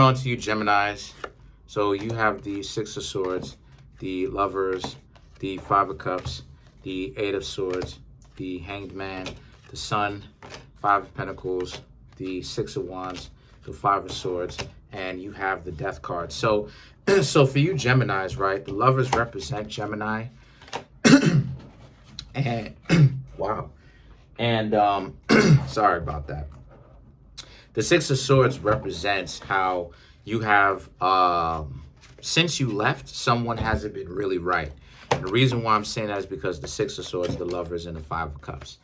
On to you, Geminis. So you have the Six of Swords, the Lovers, the Five of Cups, the Eight of Swords, the Hanged Man, the Sun, Five of Pentacles, the Six of Wands, the Five of Swords, and you have the Death card. So, so for you, Geminis, right? The Lovers represent Gemini, and wow, and sorry about that. The Six of Swords represents how you have, since you left, someone hasn't been really right. And the reason why I'm saying that is because the Six of Swords, the Lovers, and the Five of Cups.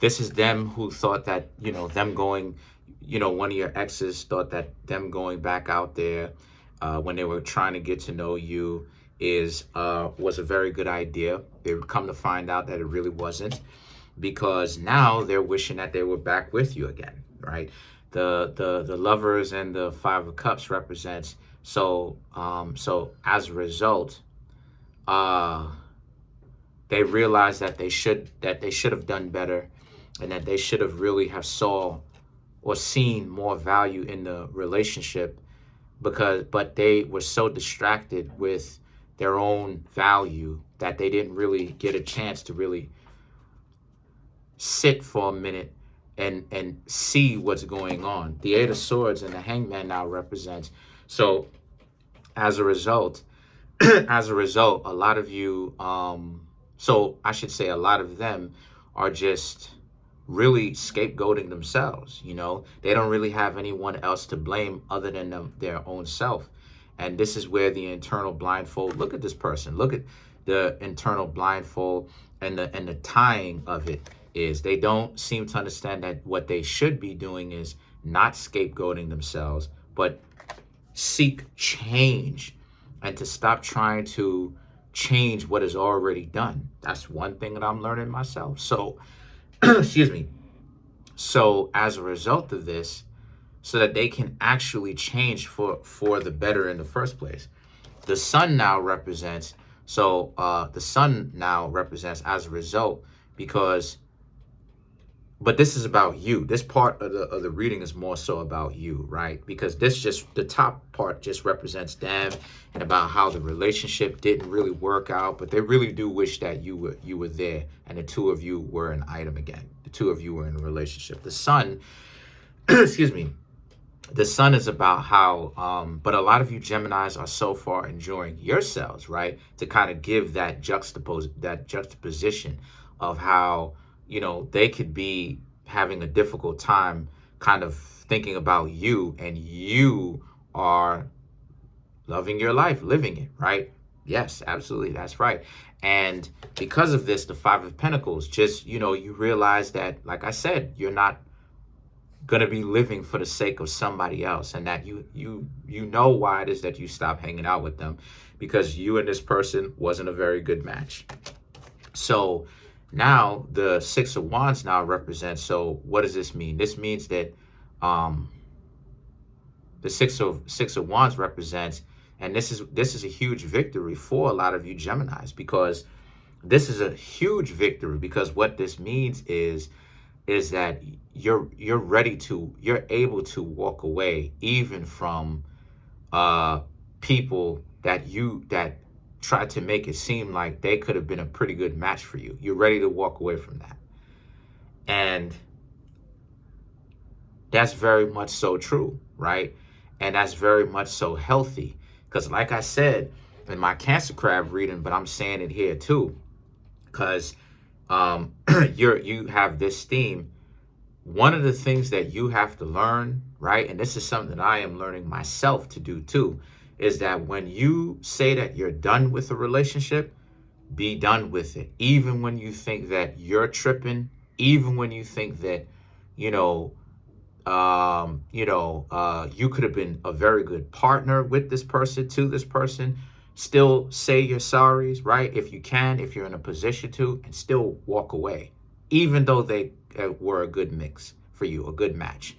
This is them who thought that, them going, one of your exes thought that them going back out there when they were trying to get to know you was a very good idea. They would come to find out that it really wasn't, because now they're wishing that they were back with you again, right? The Lovers and the Five of Cups represents, so as a result, they realized that they should have done better, and that they should have really have saw or seen more value in the relationship, but they were so distracted with their own value that they didn't really get a chance to really sit for a minute and see what's going on. The Eight of Swords and the Hanged Man now represents. So as a result, a lot of you, so I should say a lot of them are just really scapegoating themselves. They don't really have anyone else to blame other than their own self. And this is where the internal blindfold, look at this person, look at the internal blindfold and the tying of it is they don't seem to understand that what they should be doing is not scapegoating themselves, but seek change and to stop trying to change what is already done. That's one thing that I'm learning myself. So, excuse me. So as a result of this, so that they can actually change for the better in the first place. The Sun now represents, as a result, because, but this is about you. This part of the reading is more so about you, right? Because the top part just represents them and about how the relationship didn't really work out, but they really do wish that you were there and the two of you were an item again. The two of you were in a relationship. The Sun, excuse me, the Sun is about how, but a lot of you Geminis are so far enjoying yourselves, right? To kind of give that juxtaposition of how, they could be having a difficult time kind of thinking about you, and you are loving your life, living it, right? Yes, absolutely. That's right. And because of this, the Five of Pentacles, just, you realize that, like I said, you're not going to be living for the sake of somebody else, and that you know why it is that you stop hanging out with them, because you and this person wasn't a very good match. So now the Six of Wands now represents, so what does this mean? This means that the Six of Wands represents, and this is a huge victory for a lot of you Geminis, because this is a huge victory, because what this means is that you're able to walk away even from people that tried to make it seem like they could have been a pretty good match for you. You're ready to walk away from that. And that's very much so true, right? And that's very much so healthy. Because like I said in my Cancer Crab reading, but I'm saying it here too, because you have this theme. One of the things that you have to learn, right, and this is something that I am learning myself to do too, is that when you say that you're done with a relationship, be done with it. Even when you think that you're tripping, even when you think that, you could have been a very good partner with this person, to this person, still say your sorries, right? If you can, if you're in a position to, and still walk away, even though they were a good mix for you, a good match,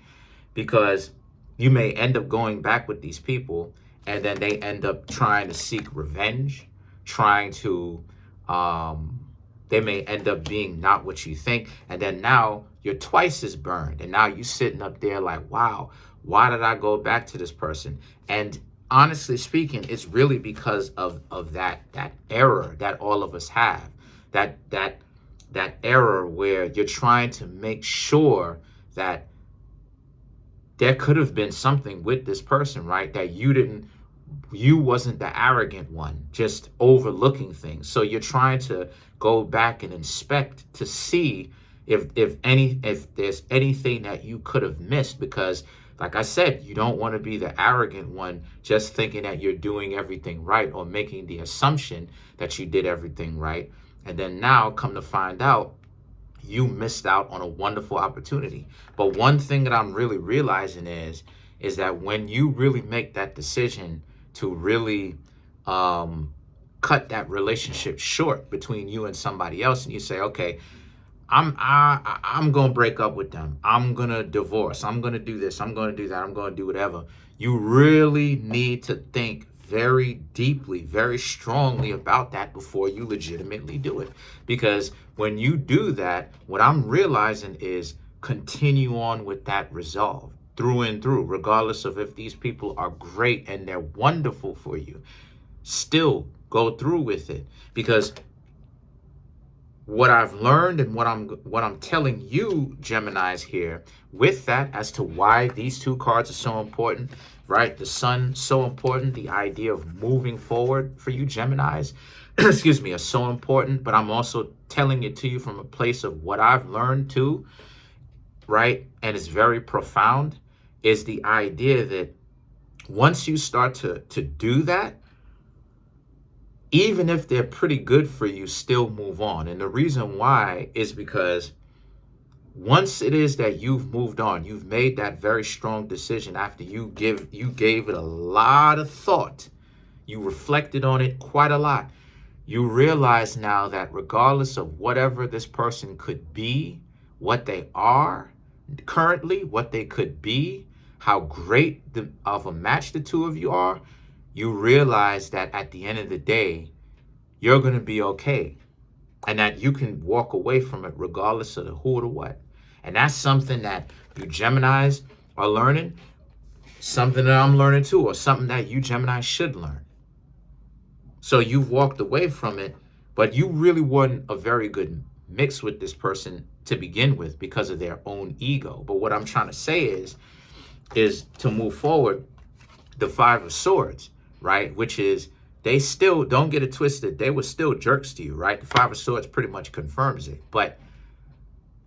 because you may end up going back with these people, and then they end up trying to seek revenge, trying to, they may end up being not what you think, and then now you're twice as burned, and now you're sitting up there like, wow, Why did I go back to this person? And honestly speaking, it's really because of that error that all of us have. That error where you're trying to make sure that there could have been something with this person, right? That you wasn't the arrogant one, just overlooking things. So you're trying to go back and inspect to see if there's anything that you could have missed, because like I said, you don't want to be the arrogant one just thinking that you're doing everything right or making the assumption that you did everything right. And then now come to find out you missed out on a wonderful opportunity. But one thing that I'm really realizing is that when you really make that decision to really cut that relationship short between you and somebody else, and you say, okay, I'm gonna break up with them, I'm gonna divorce, I'm gonna do this, I'm gonna do that, I'm gonna do whatever, you really need to think very deeply, very strongly about that before you legitimately do it. Because when you do that, what I'm realizing is continue on with that resolve through and through, regardless of if these people are great and they're wonderful for you. Still go through with it, because what I've learned and what I'm telling you, Geminis, here with that, as to why these two cards are so important, right? The sun, so important. The idea of moving forward for you, Geminis, excuse me, are so important. But I'm also telling it to you from a place of what I've learned too, right? And it's very profound, is the idea that once you start to do that, even if they're pretty good for you, still move on. And the reason why is because once it is that you've moved on, you've made that very strong decision after you gave it a lot of thought, you reflected on it quite a lot, you realize now that regardless of whatever this person could be, what they are currently, what they could be, how great of a match the two of you are, you realize that at the end of the day, you're going to be okay. And that you can walk away from it regardless of the who or the what. And that's something that you Geminis are learning, something that I'm learning too, or something that you Geminis should learn. So you walked away from it, but you really weren't a very good mix with this person to begin with because of their own ego. But what I'm trying to say is to move forward, the Five of Swords, right? Which is, they still, don't get it twisted, they were still jerks to you, right? The Five of Swords pretty much confirms it. But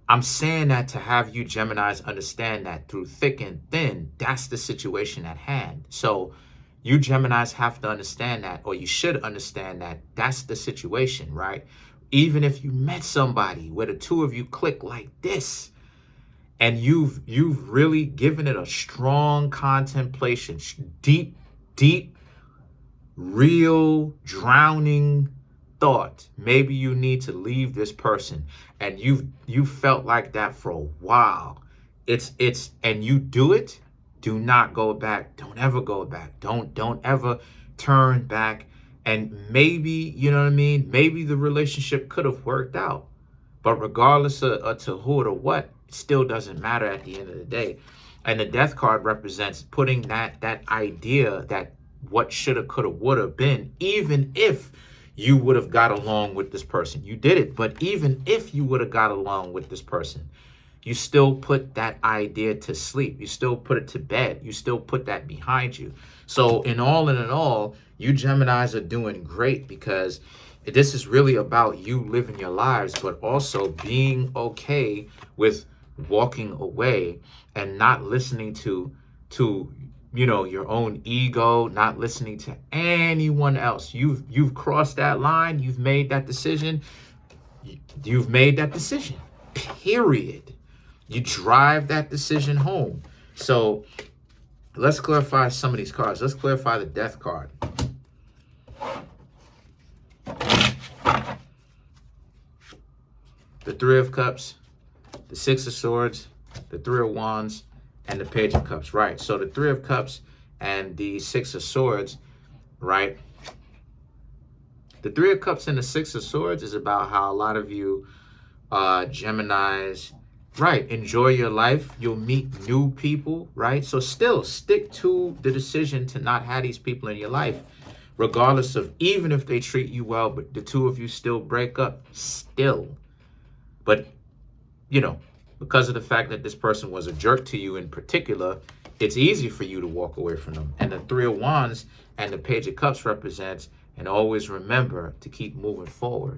I'm saying that to have you Geminis understand that through thick and thin, that's the situation at hand. So you Geminis have to understand that, or you should understand that that's the situation, right? Even if you met somebody where the two of you click like this, and you've really given it a strong contemplation, deep, real, drowning thought, maybe you need to leave this person, and you felt like that for a while, and you do it, do not go back. Don't ever go back. Don't ever turn back. And maybe, you know what I mean, maybe the relationship could have worked out, but regardless of to who or what, it still doesn't matter at the end of the day. And the Death card represents putting that idea that what shoulda, coulda, woulda been, even if you would have got along with this person. You did it, but even if you would have got along with this person, you still put that idea to sleep. You still put it to bed. You still put that behind you. So in all, you Geminis are doing great, because this is really about you living your lives, but also being okay with walking away and not listening to your own ego, not listening to anyone else. You've crossed that line. You've made that decision. You've made that decision, period. You drive that decision home. So let's clarify some of these cards. Let's clarify the Death card. The Three of Cups, the Six of Swords, the Three of Wands, and the Page of Cups, right? So the Three of Cups and the Six of Swords, right? The Three of Cups and the Six of Swords is about how a lot of you Geminis Right. Enjoy your life. You'll meet new people, right? So still stick to the decision to not have these people in your life, regardless of, even if they treat you well, but the two of you still break up, still. But, you know, because of the fact that this person was a jerk to you in particular, it's easy for you to walk away from them. And the Three of Wands and the Page of Cups represents, and always remember to keep moving forward.